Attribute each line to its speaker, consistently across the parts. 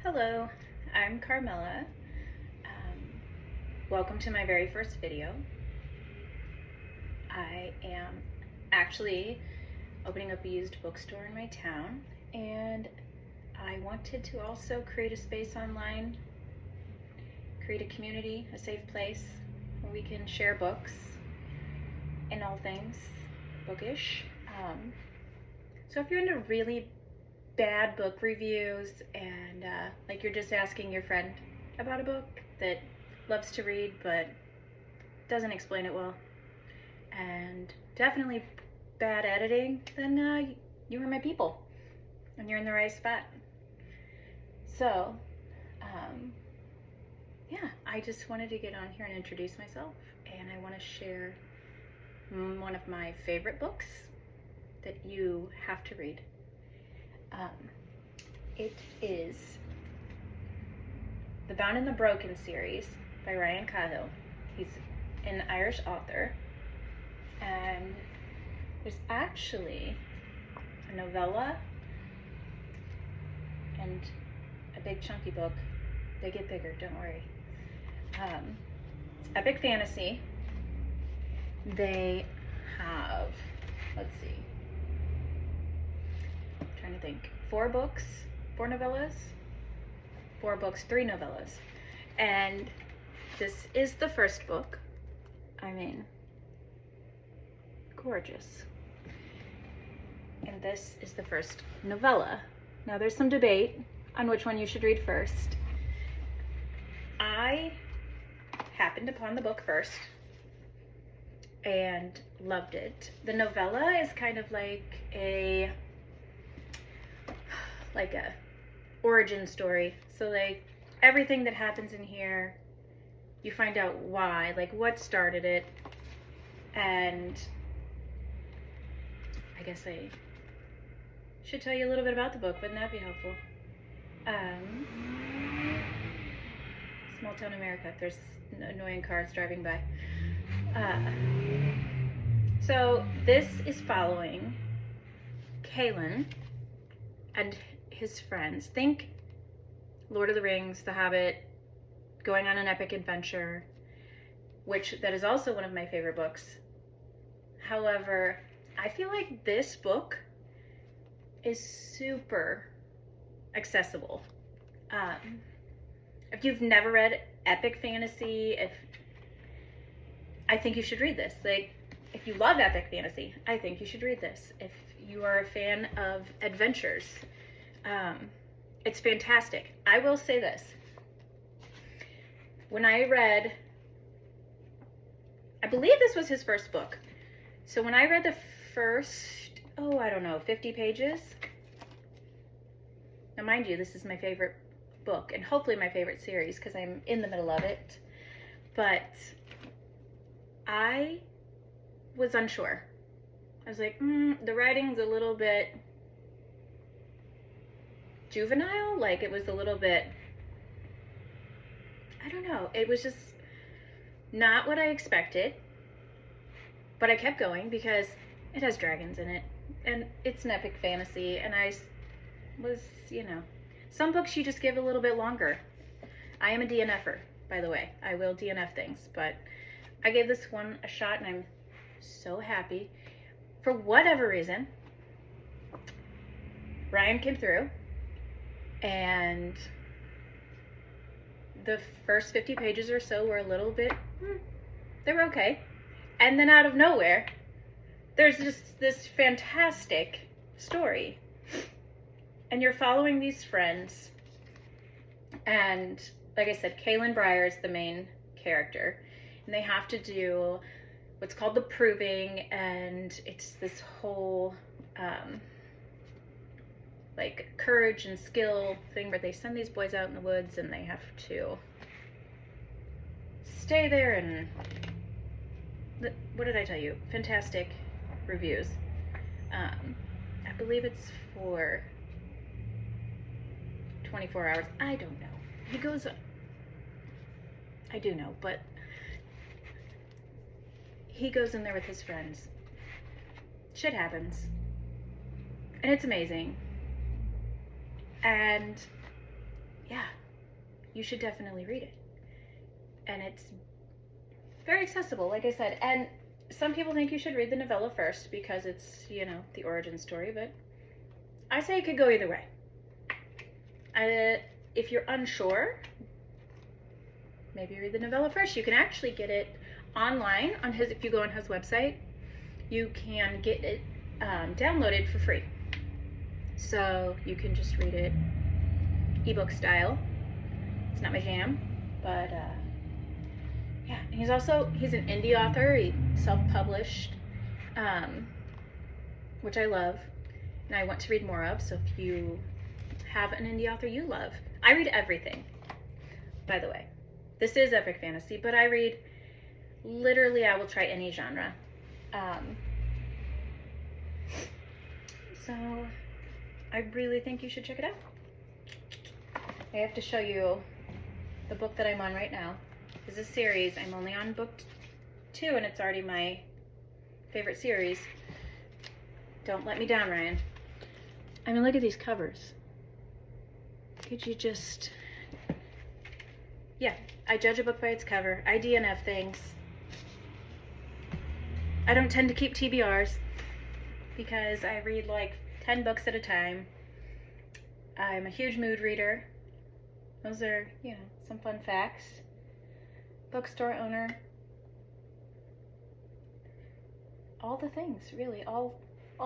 Speaker 1: Hello, I'm Carmella. Welcome to my very first video. I am actually opening up a used bookstore in my town, and I wanted to also create a space online, create a community, a safe place where we can share books and all things bookish. So if you're into really bad book reviews and like you're just asking your friend about a book that loves to read but doesn't explain it well, and definitely bad editing, then you are my people and you're in the right spot. So yeah, I just wanted to get on here and introduce myself, and I want to share one of my favorite books that you have to read. It is the Bound and the Broken series by Ryan Cahill. He's an Irish author, and there's actually a novella and a big chunky book. They get bigger, don't worry. It's epic fantasy. They have, let's see, I'm trying to think, 4 books, 4 novellas, 4 books, 3 novellas. And this is the first book. I mean, gorgeous. And this is the first novella. Now there's some debate on which one you should read first. I happened upon the book first and loved it. The novella is kind of like a origin story. So like everything that happens in here, you find out why, like what started it. And I guess I should tell you a little bit about the book. Wouldn't that be helpful? Small town America. There's annoying cars driving by. So this is following Kalen and his friends. Think Lord of the Rings, The Hobbit, going on an epic adventure, that is also one of my favorite books. However, I feel like this book is super accessible. If you've never read epic fantasy, I think you should read this. Like, if you love epic fantasy, I think you should read this. If you are a fan of adventures, it's fantastic. I will say this. When I read, I believe this was his first book. So when I read the first, 50 pages. Now mind you, this is my favorite book and hopefully my favorite series because I'm in the middle of it. But I was unsure. I was like, the writing's a little bit juvenile. Like, it was a little bit, I don't know. It was just not what I expected. But I kept going because it has dragons in it. And it's an epic fantasy. And I was, some books you just give a little bit longer. I am a DNFer, by the way. I will DNF things. But I gave this one a shot, and I'm so happy. For whatever reason, Ryan came through, and the first 50 pages or so were a little bit, they were okay. And then out of nowhere, there's just this fantastic story. And you're following these friends, and like I said, Kaylin Breyer is the main character. And they have to do what's called the proving, and it's this whole like courage and skill thing where they send these boys out in the woods and they have to stay there. And what did I tell you? Fantastic reviews. I believe it's for 24 hours. I don't know. He goes, I do know, but he goes in there with his friends. Shit happens. And it's amazing. And yeah, you should definitely read it. And it's very accessible, like I said. And some people think you should read the novella first because it's, you know, the origin story, but I say it could go either way. If you're unsure, maybe read the novella first. You can actually get it online on his, if you go on his website, you can get it downloaded for free. So you can just read it ebook style. It's not my jam, but yeah. And he's an indie author. He self-published, which I love and I want to read more of. So if you have an indie author you love, I read everything, by the way. This is epic fantasy, but I read literally, I will try any genre. So I really think you should check it out. I have to show you the book that I'm on right now. It's a series. I'm only on book 2 and it's already my favorite series. Don't let me down, Ryan. I mean, look at these covers. Could you just... Yeah, I judge a book by its cover. I DNF things. I don't tend to keep TBRs because I read like 10 books at a time. I'm a huge mood reader. Those are, you know, some fun facts. Bookstore owner. All the things, really, all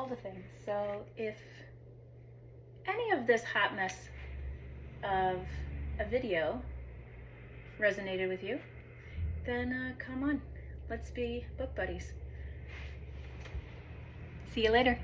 Speaker 1: the things. So if any of this hot mess of a video resonated with you, then come on, let's be book buddies. See you later.